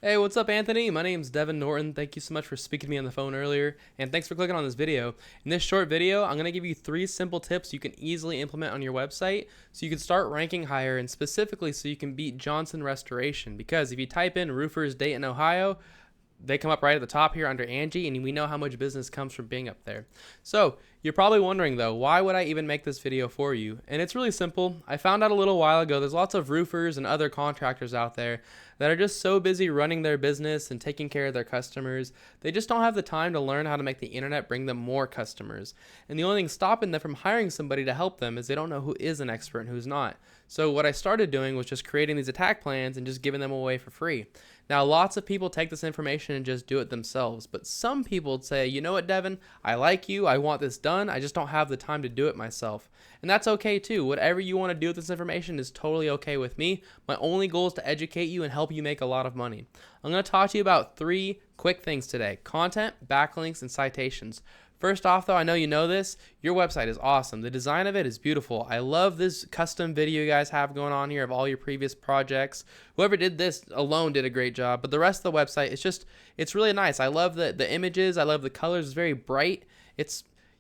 Hey, what's up, Anthony? My name's Devin Norton. Thank you so much for speaking to me on the phone earlier, and thanks for clicking on this video. In this short video, I'm going to give you 3 simple tips you can easily implement on your website so you can start ranking higher, and specifically so you can beat Johnson Restoration. Because if you type in roofers Dayton, Ohio, they come up right at the top here under Angie, and we know how much business comes from being up there. So you're probably wondering though, why would I even make this video for you? And it's really simple. I found out a little while ago there's lots of roofers and other contractors out there that are just so busy running their business and taking care of their customers, they just don't have the time to learn how to make the internet bring them more customers. And the only thing stopping them from hiring somebody to help them is they don't know who is an expert and who's not. So what I started doing was just creating these attack plans and just giving them away for free. Now, lots of people take this information and just do it themselves, but some people say, you know what, Devin, I like you, I want this done, I just don't have the time to do it myself. And that's okay too. Whatever you want to do with this information is totally okay with me. My only goal is to educate you and help you make a lot of money. I'm going to talk to you about 3 quick things today: content, backlinks, and citations. First off, though, I know you know this, your website is awesome. The design of it is beautiful. I love this custom video you guys have going on here of all your previous projects. Whoever did this alone did a great job, but the rest of the website, it's really nice. I love the images. I love the colors. It's very bright.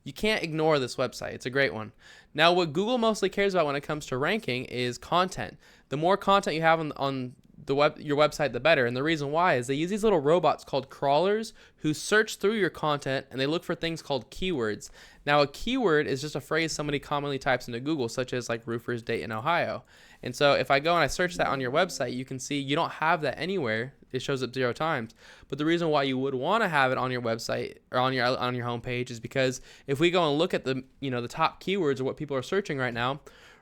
You can't ignore this website. It's a great one. Now, what Google mostly cares about when it comes to ranking is content. The more content you have on your website, the better. And the reason why is they use these little robots called crawlers who search through your content, and they look for things called keywords. Now, a keyword is just a phrase somebody commonly types into Google, such as like roofers Dayton, Ohio. And so if I go and I search that on your website, you can see you don't have that anywhere. It shows up 0 times. But the reason why you would want to have it on your website or on your homepage is because if we go and look at the top keywords or what people are searching right now,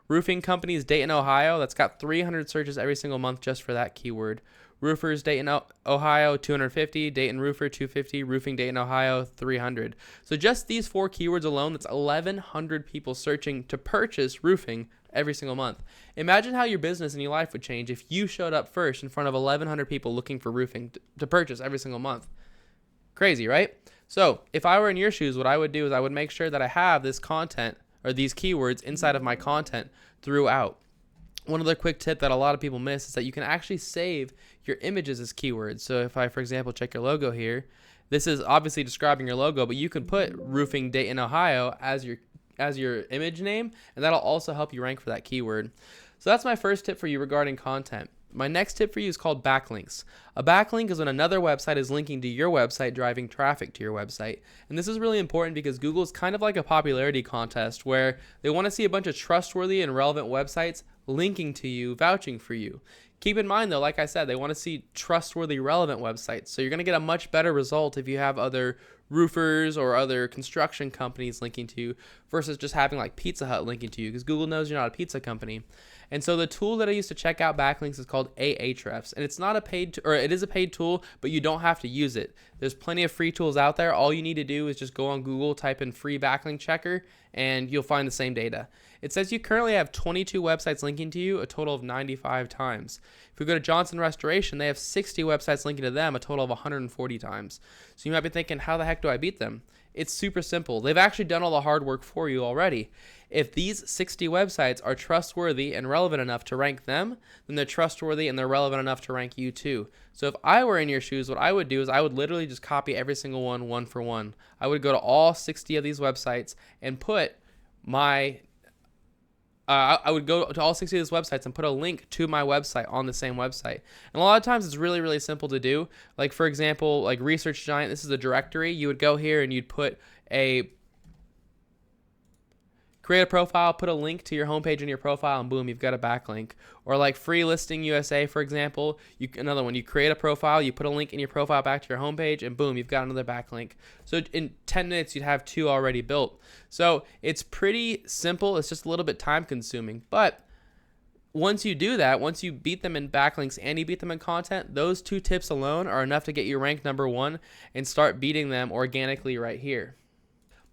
roofing companies Dayton, Ohio, that's got 300 searches every single month just for that keyword. Roofers Dayton, Ohio, 250, Dayton Roofer, 250, Roofing Dayton, Ohio, 300. So just these 4 keywords alone, that's 1,100 people searching to purchase roofing every single month. Imagine how your business and your life would change if you showed up first in front of 1,100 people looking for roofing to purchase every single month. Crazy, right? So if I were in your shoes, what I would do is I would make sure that I have this content or these keywords inside of my content throughout. One other quick tip that a lot of people miss is that you can actually save your images as keywords. So if I, for example, check your logo here, this is obviously describing your logo, but you can put Roofing Dayton, Ohio as your image name, and that'll also help you rank for that keyword. So that's my first tip for you regarding content. My next tip for you is called backlinks. A backlink is when another website is linking to your website, driving traffic to your website. And this is really important because Google is kind of like a popularity contest where they want to see a bunch of trustworthy and relevant websites linking to you, vouching for you. Keep in mind though, like I said, they want to see trustworthy, relevant websites. So you're going to get a much better result if you have other roofers or other construction companies linking to you versus just having like Pizza Hut linking to you, because Google knows you're not a pizza company. And so the tool that I use to check out backlinks is called Ahrefs, and it's not a paid, or it is a paid tool, but you don't have to use it. There's plenty of free tools out there. All you need to do is just go on Google, type in free backlink checker, and you'll find the same data. It says you currently have 22 websites linking to you, a total of 95 times. If we go to Johnson Restoration, they have 60 websites linking to them, a total of 140 times. So you might be thinking, how the heck do I beat them? It's super simple. They've actually done all the hard work for you already. If these 60 websites are trustworthy and relevant enough to rank them, then they're trustworthy and they're relevant enough to rank you too. So if I were in your shoes, what I would do is I would literally just copy every single one for one. I would go to all 60 of these websites and put I would go to all 60 of these websites and put a link to my website on the same website. And a lot of times it's really, really simple to do. Like, for example, like Research Giant, this is a directory. You would go here and you'd create a profile, put a link to your homepage in your profile, and boom, you've got a backlink. Or like Free Listing USA, for example, another one, you create a profile, you put a link in your profile back to your homepage, and boom, you've got another backlink. So in 10 minutes, you'd have 2 already built. So it's pretty simple. It's just a little bit time consuming. But once you do that, once you beat them in backlinks and you beat them in content, those 2 tips alone are enough to get you ranked #1 and start beating them organically right here.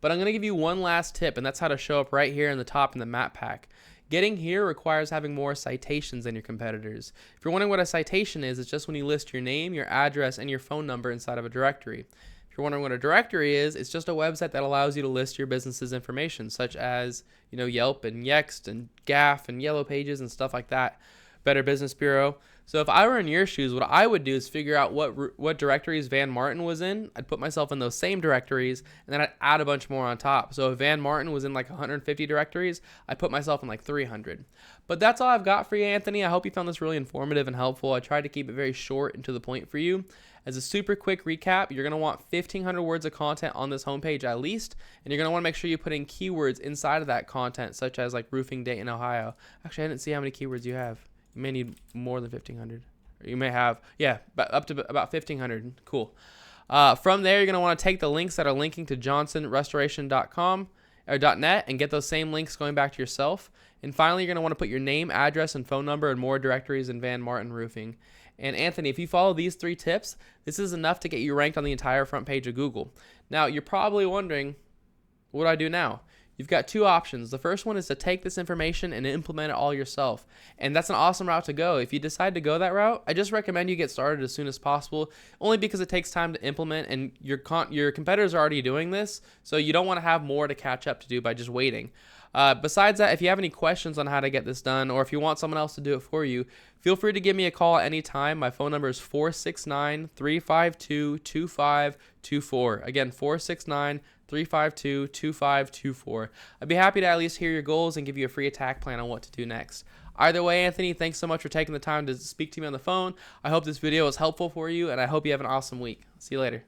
But I'm going to give you one last tip, and that's how to show up right here in the top in the map pack. Getting here requires having more citations than your competitors. If you're wondering what a citation is, it's just when you list your name, your address, and your phone number inside of a directory. If you're wondering what a directory is, it's just a website that allows you to list your business's information, such as Yelp and Yext and Gaff and Yellow Pages and stuff like that. Better Business Bureau. So if I were in your shoes, what I would do is figure out what directories Van Martin was in. I'd put myself in those same directories, and then I'd add a bunch more on top. So if Van Martin was in like 150 directories, I'd put myself in like 300. But that's all I've got for you, Anthony. I hope you found this really informative and helpful. I tried to keep it very short and to the point for you. As a super quick recap, you're going to want 1,500 words of content on this homepage at least, and you're going to want to make sure you put in keywords inside of that content, such as like roofing Dayton, Ohio. Actually, I didn't see how many keywords you have. You may need more than 1,500. Or you may have, up to about 1,500. Cool. From there, you're going to want to take the links that are linking to johnsonrestoration.com or .net and get those same links going back to yourself. And finally, you're going to want to put your name, address, and phone number in more directories in Van Martin Roofing. And Anthony, if you follow these 3 tips, this is enough to get you ranked on the entire front page of Google. Now, you're probably wondering, what do I do now? You've got 2 options. The first one is to take this information and implement it all yourself. And that's an awesome route to go. If you decide to go that route, I just recommend you get started as soon as possible, only because it takes time to implement and your competitors are already doing this, so you don't want to have more to catch up to do by just waiting. Besides that, if you have any questions on how to get this done, or if you want someone else to do it for you, feel free to give me a call at any time. My phone number is 469-352-2524. Again, 469-352-2524. I'd be happy to at least hear your goals and give you a free attack plan on what to do next. Either way, Anthony, thanks so much for taking the time to speak to me on the phone. I hope this video was helpful for you, and I hope you have an awesome week. See you later.